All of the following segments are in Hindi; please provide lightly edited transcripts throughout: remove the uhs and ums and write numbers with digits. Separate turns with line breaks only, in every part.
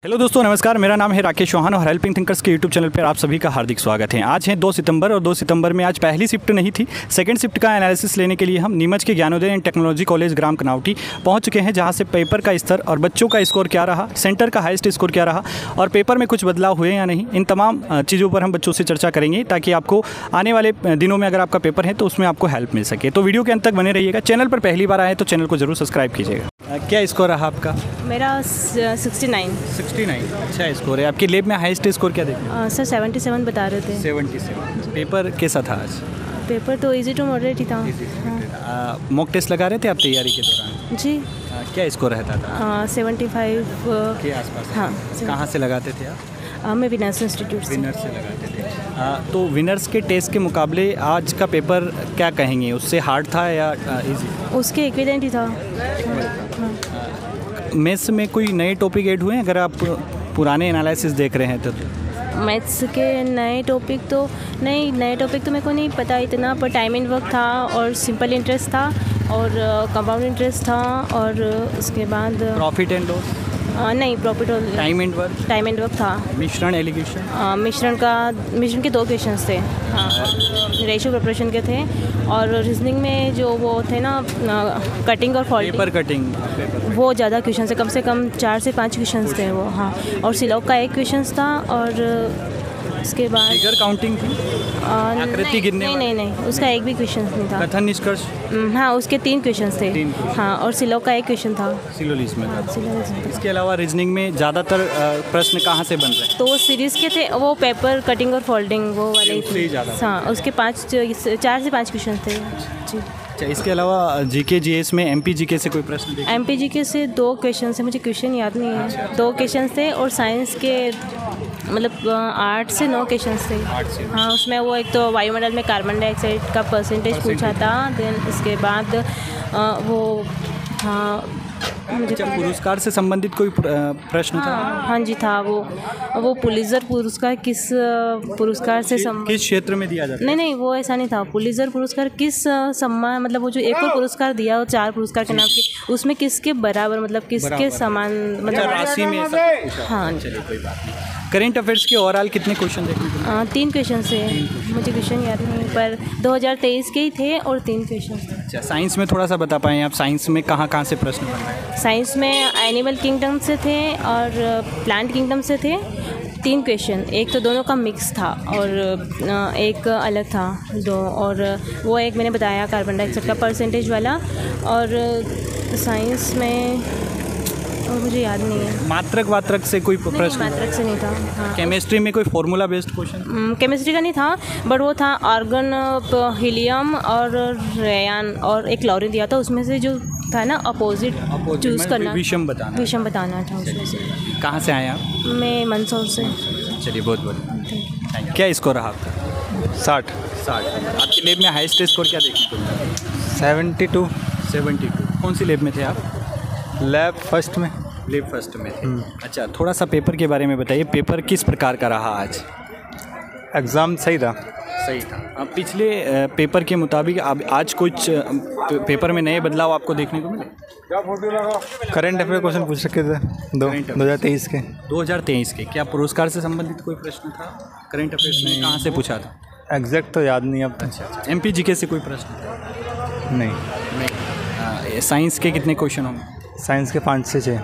हेलो दोस्तों, नमस्कार। मेरा नाम है राकेश चौहान और हेल्पिंग थिंकर्स के यूट्यूब चैनल पर आप सभी का हार्दिक स्वागत है। आज है 2 सितंबर और 2 सितंबर में आज पहली शिफ्ट नहीं थी, सेकंड शिफ्ट का एनालिसिस लेने के लिए हम नीमच के ज्ञानोदय एंड टेक्नोलॉजी कॉलेज ग्राम कनावटी पहुंच चुके हैं, जहां से पेपर का स्तर और बच्चों का स्कोर क्या रहा, सेंटर का हाईएस्ट स्कोर क्या रहा और पेपर में कुछ बदलाव हुए या नहीं, इन तमाम चीज़ों पर हम बच्चों से चर्चा करेंगे ताकि आपको आने वाले दिनों में अगर आपका पेपर है तो उसमें आपको हेल्प मिल सके। तो वीडियो के अंत तक बने रहिएगा। चैनल पर पहली बार आए तो चैनल को जरूर सब्सक्राइब कीजिएगा। क्या स्कोर रहा आपका?
मेरा 69।
अच्छा स्कोर है। आपकी लैब में हाईएस्ट स्कोर क्या देखा?
सर 77 बता रहे थे।
77। पेपर कैसा था आज?
पेपर तो इजी टू मॉडरेट ही था।
मॉक टेस्ट लगा रहे थे आप तैयारी के दौरान?
जी।
क्या स्कोर रहता था?
75
के आसपास।
हाँ।
कहाँ से लगाते थे आप?
मैं विनर्स इंस्टीट्यूट से।
विनर्स से लगाते थे। तो विनर्स के टेस्ट के मुकाबले आज का पेपर क्या कहेंगे, उससे हार्ड था या इजी?
उसके इक्विवेलेंट ही था।
मैथ्स में कोई नए टॉपिक ऐड हुए हैं अगर आप पुराने एनालिसिस देख रहे हैं तो?
मैथ्स के नए टॉपिक तो मेरे को नहीं पता इतना, पर टाइम एंड वर्क था और सिंपल इंटरेस्ट था और कंपाउंड इंटरेस्ट था और उसके बाद
प्रॉफिट एंड लॉस?
नहीं, प्रॉफिट और
टाइम एंड वर्क
था।
मिश्रण एलिगेशन?
मिश्रण के 2 क्वेश्चंस थे। हाँ, रेशियो प्रिपरेशन के थे और रीजनिंग में जो वो थे ना, कटिंग और फॉल्टिंग,
पेपर कटिंग,
वो ज़्यादा क्वेश्चन से कम 4 से 5 क्वेश्चंस थे वो। हाँ, और सिलॉग का 1 क्वेश्चन था और उसके बाद
फिगर काउंटिंग थी, आकृति गिनने?
नहीं, उसका 1 भी क्वेश्चन नहीं था।
कथन निष्कर्ष?
हाँ, उसके 3 क्वेश्चन थे। हाँ, और सिलॉग का 1 क्वेश्चन था।
सिलोलिस में था। इसके अलावा रीजनिंग में ज़्यादातर प्रश्न कहाँ से बन रहे हैं?
तो वो सीरीज़ के थे, वो पेपर कटिंग और फोल्डिंग वो वाले
थे ज़्यादा।
हाँ, उसके 4 से 5 क्वेश्चन थे जी।
अच्छा, इसके अलावा जीके जीएस में एमपी जीके से कोई प्रश्न देखे?
एमपी जीके से 2 क्वेश्चन है, मुझे क्वेश्चन याद नहीं है। 2 क्वेश्चन थे और साइंस के मतलब 8 से 9 क्वेश्चन थे। हाँ, उसमें वो एक तो वायुमंडल में कार्बन डाइऑक्साइड का परसेंटेज पूछा था। देन इसके बाद वो हाँ मुझे
पुरस्कार से संबंधित कोई प्रश्न था?
हाँ जी था। वो पुलित्ज़र पुरस्कार किस पुरस्कार से
किस क्षेत्र में दिया जाता है?
नहीं, वो ऐसा नहीं था। पुलित्ज़र पुरस्कार किस सम्मान, मतलब वो जो एक और पुरस्कार दिया और 4 पुरस्कार के नाम की, उसमें किसके बराबर, मतलब किसके समान, मतलब
राशि में ऐसा पूछा?
हाँ,
चलिए कोई बात नहीं। करंट अफेयर्स के ओवरऑल कितने क्वेश्चन देखने को मिले?
3 क्वेश्चन से, मुझे क्वेश्चन याद नहीं, पर 2023 के ही थे और 3 क्वेश्चन थे।
अच्छा, साइंस में थोड़ा सा बता पाएँ आप, साइंस में कहाँ से प्रश्न बन रहे हैं?
साइंस में एनिमल किंगडम से थे और प्लांट किंगडम से थे 3 क्वेश्चन। एक तो दोनों का मिक्स था और एक अलग था 2, और वो एक मैंने बताया कार्बन डाइऑक्साइड का परसेंटेज वाला। और साइंस में और मुझे याद नहीं है।
मात्रक से कोई प्रश्न?
मात्रक से नहीं था। हाँ।
केमिस्ट्री में कोई फॉर्मूला बेस्ड क्वेश्चन?
केमिस्ट्री का नहीं था, बट वो था आर्गन, हीलियम और रेयान और एक क्लोरीन दिया था। उसमें से जो था ना अपोजिट चूज़ करना, विषम बताना था उसमें से।
कहाँ से आए आप?
मैं मंदसौर से।
चलिए, बहुत बहुत क्या स्कोर रहा आपका?
60।
आपकी लैब में हाईएस्ट स्कोर क्या देखने को मिला? 72। कौन सी लैब में थे आप?
लैब फर्स्ट में
थे। अच्छा, थोड़ा सा पेपर के बारे में बताइए। पेपर किस प्रकार का रहा आज?
एग्ज़ाम सही था।
अब पिछले पेपर के मुताबिक अब आज कुछ पेपर में नए बदलाव आपको देखने को मिले?
करंट अफेयर क्वेश्चन पूछ सके थे 2023 के।
2023 के क्या पुरस्कार से संबंधित कोई प्रश्न था करंट अफेयर्स में? कहाँ से पूछा था?
एग्जैक्ट तो याद नहीं अब।
अच्छा, एमपी जीके से कोई प्रश्न था?
नहीं।
साइंस के कितने क्वेश्चन होंगे?
साइंस के 5 से 6।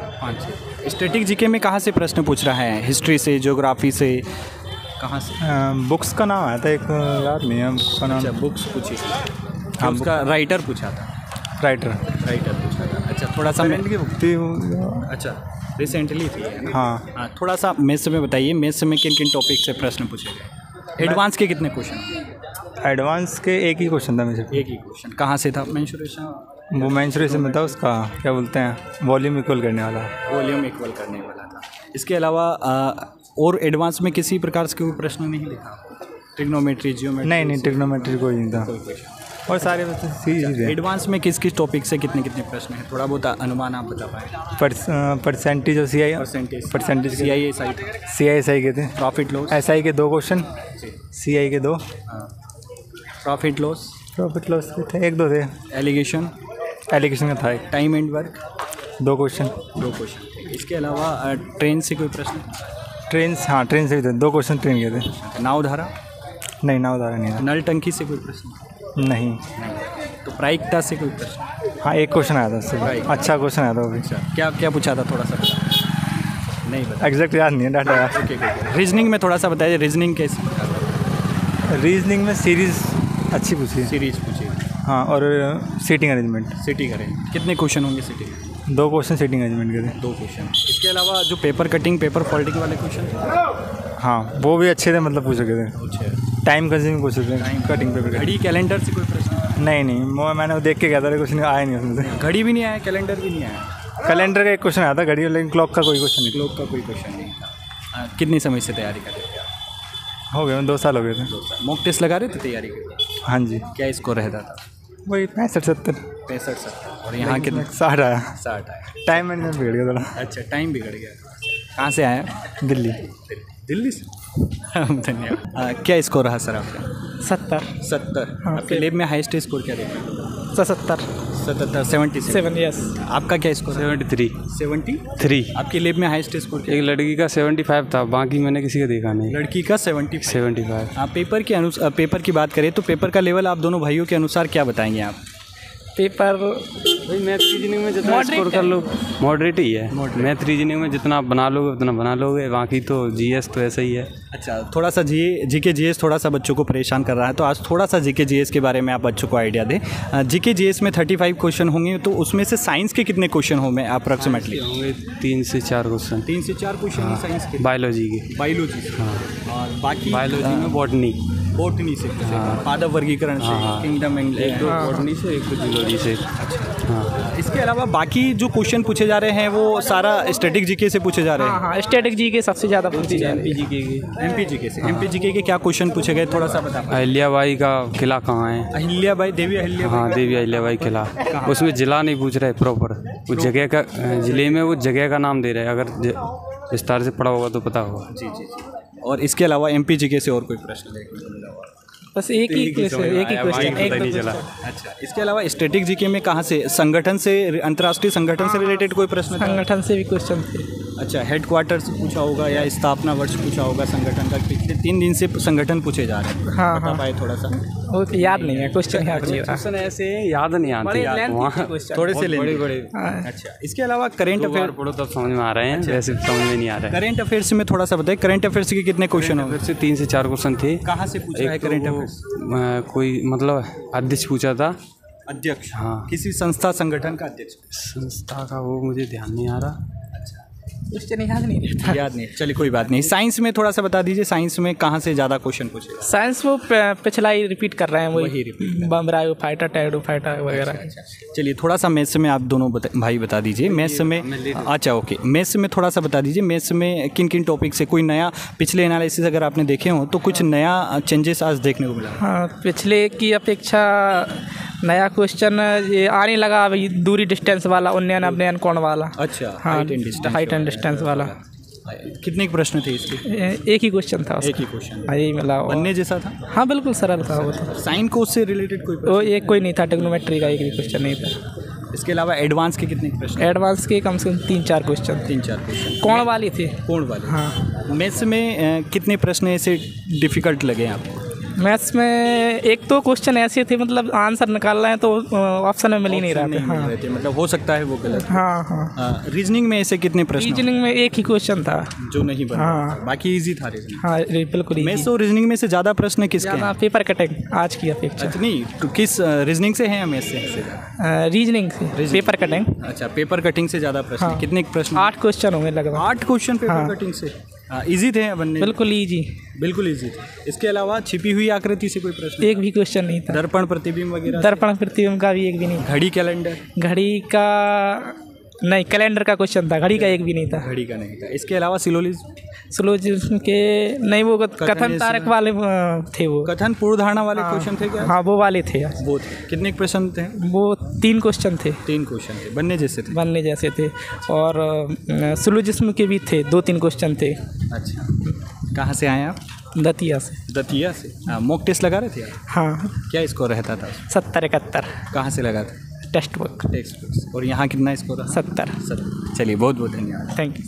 स्टैटिक जीके में कहाँ से प्रश्न पूछ रहा है? हिस्ट्री से, ज्योग्राफी से, कहाँ से?
बुक्स का नाम आया था एक, याद नहीं है बुक्स का नाम।
अच्छा, बुक्स पूछी? हाँ, उसका राइटर पूछा था।
राइटर
पूछा था। अच्छा, थोड़ा सा
की बुक थी।
अच्छा, रिसेंटली थी?
हाँ।
थोड़ा सा मैथ्स में बताइए, मैथ्स में किन किन टॉपिक से प्रश्न पूछे गए? एडवांस के कितने क्वेश्चन?
एडवांस के 1 ही क्वेश्चन था मेरे।
1 ही क्वेश्चन। कहाँ से था? मेंसुरेशन?
वो मेंसुरेशन में था, उसका क्या बोलते हैं, वॉल्यूम इक्वल करने वाला
था। इसके अलावा और एडवांस में किसी प्रकार से कोई प्रश्न नहीं लिखा? Trigonometry, geometry?
नहीं, ट्रिग्नोमेट्री कोई नहीं था। और सारे
एडवांस में किस टॉपिक से कितने प्रश्न हैं? थोड़ा बहुत अनुमान आप बता पाएँ?
परसेंटेज और परसेंटेज CI के थे।
Profit loss?
SI के 2 क्वेश्चन, CI के 2।
प्रॉफिट लॉस
के थे 1-2 थे।
एलिगेशन
का था एक।
Time and work?
2 क्वेश्चन।
इसके अलावा ट्रेन से कोई प्रश्न?
ट्रेन, हाँ ट्रेन से भी थे, 2 क्वेश्चन ट्रेन के थे।
नावधारा?
नहीं, नावधारा नहीं था।
नल टंकी से कोई प्रश्न?
नहीं।
तो प्रायिकता से कोई प्रश्न?
हाँ, एक क्वेश्चन आया था उससे, अच्छा क्वेश्चन आया था वो भी।
क्या क्या पूछा था, थोड़ा सा बता। नहीं बता,
एग्जैक्ट याद नहीं है डाटा याद।
ओके। रीजनिंग में थोड़ा सा बताइए, रीजनिंग कैसे?
रीजनिंग में सीरीज़ अच्छी पूछी है।
सीरीज पूछिए।
हाँ, और सीटिंग अरेंजमेंट।
सिटी करें, कितने क्वेश्चन होंगे सिटी?
2 क्वेश्चन सीटिंग अरेंजमेंट के थे।
2 क्वेश्चन। इसके अलावा जो पेपर कटिंग, पेपर फोल्डिंग वाले क्वेश्चन?
हाँ, वो भी अच्छे थे, मतलब पूछ सके थे।
अच्छा।
टाइम कंज्यूमिंग पूछ रहे थे, कटिंग पेपर।
घड़ी कैलेंडर से कोई प्रश्न?
नहीं, वो मैंने वो देख के गया था, कुछ नहीं आया नहीं उसमें से।
घड़ी भी नहीं आया, कैलेंडर भी नहीं आया?
कैलेंडर का एक क्वेश्चन आया था, घड़ी, लेकिन क्लॉक का कोई क्वेश्चन नहीं।
क्लॉक का कोई क्वेश्चन नहीं था। कितने समय से तैयारी कर रहे थे आप?
हो गए 2 साल हो गए थे।
मॉक टेस्ट लगा रहे थे तैयारी के?
हाँ जी।
क्या स्कोर रहता था?
वही 65-70।
65-70। और यहाँ कितना?
60 आया।
60 आया।
टाइम मैनेजमेंट बिगड़ गया थोड़ा।
अच्छा, टाइम बिगड़ गया। कहाँ से आया?
दिल्ली।
दिल्ली से? धन्यवाद। क्या स्कोर रहा सर आपका?
70।
आपके लैब में हाईएस्ट स्कोर क्या रहेगा?
77।
77
यस।
आपका क्या स्कोर?
73।
73। आपके लैब में हाईएस्ट स्कोर क्या?
एक लड़की का 75 था, बाकी मैंने किसी का देखा नहीं।
लड़की का 75।
75।
पेपर के अनुसार, पेपर की बात करें तो पेपर का लेवल आप दोनों भाइयों के अनुसार क्या बताएंगे आप?
पेपर
भाई मैथ रीजनिंग में जितना स्कोर कर लो मॉडरेट ही है। मैथ रीजनिंग में जितना बना लोगे उतना बना लोगे, बाकी तो जीएस तो ऐसा ही है।
अच्छा, थोड़ा सा जीके जीएस थोड़ा सा बच्चों को परेशान कर रहा है, तो आज थोड़ा सा जीके जीएस के बारे में आप बच्चों को आइडिया दें। जीके जीएस में 35 क्वेश्चन होंगे, तो उसमें से साइंस के कितने क्वेश्चन होंगे अप्रॉक्सीमेटली?
होंगे 3 से 4 क्वेश्चन।
3 से 4 क्वेश्चन साइंस के?
बायोलॉजी के।
बायोलॉजी से? हाँ। और बाकी
बायोलॉजी में बॉटनी
से, पादप वर्गीकरण से, किंगडम
एक 2 बॉटनी से, एक 2 जूलॉजी से।
हाँ। इसके अलावा बाकी जो क्वेश्चन पूछे जा रहे हैं वो सारा स्टैटिक जीके से पूछे जा रहे हैं?
हाँ, स्टैटिक जीके सबसे ज़्यादा पूछी जा रही है।
एमपी जीके से। एमपी जीके के क्या क्वेश्चन पूछे गए, थोड़ा सा बता?
अहिल्याबाई का किला कहाँ है?
अहिल्याबाई, देवी अहिल्याबाई?
हाँ, देवी अहिल्याबाई किला। उसमें जिला नहीं पूछ रहे प्रॉपर, वो जगह का, जिले में वो जगह का नाम दे रहे हैं। अगर विस्तार से पढ़ा होगा तो पता होगा।
जी। और इसके अलावा एमपी जीके से और कोई प्रश्न देखने को मिला?
बस एक ही क्वेश्चन, एक
चला।
अच्छा, इसके अलावा स्टैटिक जीके में कहाँ से, संगठन से, अंतर्राष्ट्रीय संगठन से रिलेटेड कोई प्रश्न?
संगठन से भी क्वेश्चन थे।
अच्छा, हेडक्वार्टर से पूछा होगा या स्थापना वर्ष पूछा होगा संगठन का? पिछले 3 दिन से संगठन पूछे जा रहे हैं।
हाँ,
बता पाए थोड़ा सा?
वो तो याद नहीं है, क्वेश्चन याद नहीं रहा।
क्वेश्चन ऐसे याद नहीं आते वहाँ,
थोड़े से
बड़े।
अच्छा, इसके अलावा करंट अफेयर
पढ़ो तब समझ में आ रहे हैं, वैसे समझ में नहीं आ रहा है।
करंट अफेयर्स में थोड़ा सा बताइए, करंट अफेयर्स के कितने क्वेश्चन होंगे?
फिर से 3 से 4 क्वेश्चन थे।
कहाँ से पूछा है करंट अफेयर्स?
कोई मतलब अध्यक्ष पूछा था।
अध्यक्ष?
हाँ।
किसी संस्था संगठन का अध्यक्ष?
संस्था का वो मुझे ध्यान नहीं आ रहा।
क्वेश्चन याद नहीं रहता।
याद नहीं, चलिए कोई बात नहीं। साइंस में थोड़ा सा बता दीजिए, साइंस में कहाँ से ज़्यादा क्वेश्चन पूछे?
साइंस वो पिछला ही रिपीट कर रहे हैं,
वही repeat
बम रायो फाइटर, टैडो फाइटर वगैरह।
चलिए थोड़ा सा मैथ्स में आप दोनों भाई बता दीजिए। मैथ्स में, अच्छा ओके, मैथ्स में थोड़ा सा बता दीजिए। मैथ्स में किन किन टॉपिक से कोई नया, पिछले एनालिसिस अगर आपने देखे हो तो कुछ नया चेंजेस आज देखने को मिला?
हाँ, पिछले की अपेक्षा नया क्वेश्चन ये आने लगा अभी, दूरी डिस्टेंस वाला, उन्नयन अपनयन कोण वाला।
अच्छा,
हाँ,
हाइट एंड
डिस्टेंस वाला।
कितने प्रश्न थे इसके?
एक ही क्वेश्चन था उसका।
एक ही क्वेश्चन?
हाँ, यही मिला।
बनने जैसा था?
हाँ, बिल्कुल सरल था वो तो।
साइन कोस से रिलेटेड कोई
वो एक कोई नहीं था, टेक्नोमेट्री का एक भी क्वेश्चन नहीं था।
इसके अलावा एडवांस के कितने प्रश्न?
एडवांस के कम से कम 3-4 क्वेश्चन।
3-4 क्वेश्चन
कोण वाली थी।
कोण वाली?
हाँ।
मैथ्स में कितने प्रश्न ऐसे डिफिकल्ट लगे आपको?
मैथ्स में एक तो क्वेश्चन ऐसे थे, मतलब आंसर निकाल रहे हैं तो ऑप्शन में मिल ही नहीं रहा था। हाँ।
मतलब हो सकता है वो गलत।
हाँ।
रीजनिंग में ऐसे कितने प्रश्न?
रीजनिंग में एक ही क्वेश्चन था
जो नहीं बना।
हाँ।
बाकी इजी था रीजनिंग?
हाँ, बिल्कुल।
मैथ्स और रीजनिंग में से ज़्यादा प्रश्न किसके हैं?
पेपर कटिंग आज की अपेक्षा।
अच्छा, नहीं तो किस रीजनिंग से है या मैथ्स से?
रीजनिंग से, पेपर कटिंग।
अच्छा, पेपर कटिंग से ज़्यादा प्रश्न।
हाँ।
कितने प्रश्न?
8 क्वेश्चन होंगे लगभग।
8 क्वेश्चन पेपर कटिंग से? इजी थे बनने?
बिल्कुल ईजी,
बिल्कुल ईजी थे। इसके अलावा छिपी हुई आकृति से कोई प्रश्न?
एक भी क्वेश्चन नहीं था।
दर्पण प्रतिबिंब वगैरह?
दर्पण प्रतिबिंब का भी एक भी नहीं।
घड़ी कैलेंडर?
घड़ी का नहीं, कैलेंडर का क्वेश्चन था, घड़ी का एक भी नहीं था।
घड़ी का नहीं था। इसके अलावा
सिलोजिज्म के नहीं, वो कथन तारक वाले थे। वो
कथन पूर्वधारणा वाले क्वेश्चन थे क्या?
हाँ, वो वाले थे।
वो कितने प्रश्न थे?
वो 3 क्वेश्चन थे।
3 क्वेश्चन थे, बनने जैसे थे?
बनने जैसे थे। और सिलोजिज्म के भी थे, 2-3 क्वेश्चन थे।
अच्छा, कहाँ से आए आप?
दतिया से।
दतिया से? मॉक टेस्ट लगा रहे थे आप?
हाँ।
क्या स्कोर रहता था?
70-71।
कहाँ से लगा था?
Text book.
और यहाँ कितना स्कोर रहा?
70।
चलिए, बहुत बहुत धन्यवाद।
Thank you.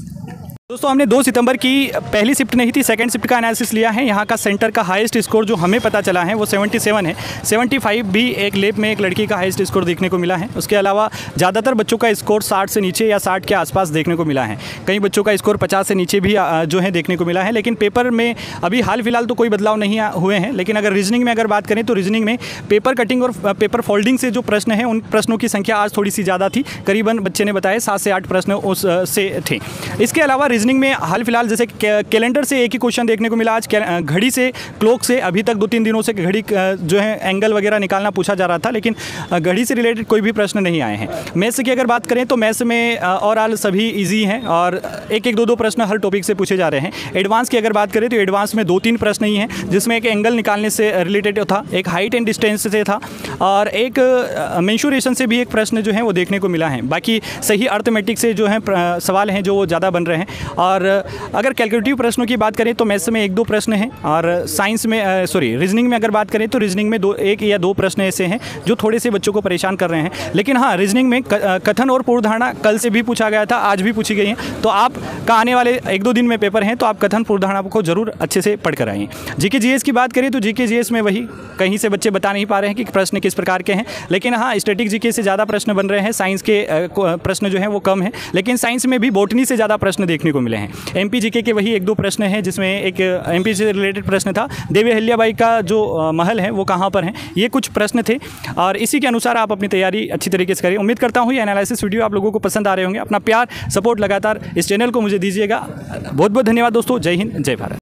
दोस्तों, हमने 2 सितंबर की पहली शिफ्ट नहीं थी, सेकंड शिफ्ट का एनालिसिस लिया है। यहाँ का सेंटर का हाईएस्ट स्कोर जो हमें पता चला है वो 77 है। 75 भी एक लैब में एक लड़की का हाईएस्ट स्कोर देखने को मिला है। उसके अलावा ज़्यादातर बच्चों का स्कोर 60 से नीचे या 60 के आसपास देखने को मिला है। कई बच्चों का स्कोर 50 से नीचे भी जो है देखने को मिला है। लेकिन पेपर में अभी हाल फिलहाल तो कोई बदलाव नहीं हुए हैं। लेकिन अगर रीजनिंग में अगर बात करें तो रीजनिंग में पेपर कटिंग और पेपर फोल्डिंग से जो प्रश्न हैं उन प्रश्नों की संख्या आज थोड़ी सी ज़्यादा थी। करीबन बच्चे ने बताया 7 से 8 प्रश्न उस से थे। इसके अलावा रीजनिंग में हाल फिलहाल जैसे कैलेंडर से एक ही क्वेश्चन देखने को मिला। आज घड़ी से, क्लॉक से अभी तक 2-3 दिनों से घड़ी जो है एंगल वगैरह निकालना पूछा जा रहा था, लेकिन घड़ी से रिलेटेड कोई भी प्रश्न नहीं आए हैं। मैथ्स की अगर बात करें तो मैथ्स में ओवरऑल सभी इजी हैं और 1-1, 2-2 प्रश्न हर टॉपिक से पूछे जा रहे हैं। एडवांस की अगर बात करें तो एडवांस में 2-3 प्रश्न ही हैं, जिसमें एक एंगल निकालने से रिलेटेड था, एक हाइट एंड डिस्टेंस से था और एक मेंशुरेशन से भी एक प्रश्न जो है वो देखने को मिला है। बाकी सही अर्थमेटिक से जो है सवाल हैं जो वो ज़्यादा बन रहे हैं। और अगर कैलकुलेटिव प्रश्नों की बात करें तो मैथ्स में 1-2 प्रश्न हैं और साइंस में रीजनिंग में अगर बात करें तो रीजनिंग में 1 या 2 प्रश्न ऐसे हैं जो थोड़े से बच्चों को परेशान कर रहे हैं। लेकिन हाँ, रीजनिंग में कथन और पूर्वधारणा कल से भी पूछा गया था, आज भी पूछी गई हैं। तो आपका आने वाले 1-2 दिन में पेपर हैं तो आप कथन पूर्वधारणा को जरूर अच्छे से पढ़ कर आइए। जीके जीएस की बात करें तो जीके जीएस में वही कहीं से बच्चे बता नहीं पा रहे हैं कि प्रश्न किस प्रकार के हैं। लेकिन हाँ, स्टैटिक जीके से ज़्यादा प्रश्न बन रहे हैं, साइंस के प्रश्न जो हैं वो कम है। लेकिन साइंस में भी बॉटनी से ज़्यादा प्रश्न देखने को मिले हैं। एमपी जीके के वही 1-2 प्रश्न हैं, जिसमें एक एमपी से रिलेटेड प्रश्न था, देवी अहिल्याबाई का जो महल है वो कहाँ पर है। ये कुछ प्रश्न थे और इसी के अनुसार आप अपनी तैयारी अच्छी तरीके से करें। उम्मीद करता हूँ ये एनालिसिस वीडियो आप लोगों को पसंद आ रहे होंगे। अपना प्यार, सपोर्ट लगातार इस चैनल को मुझे दीजिएगा। बहुत बहुत धन्यवाद दोस्तों। जय हिंद, जय भारत।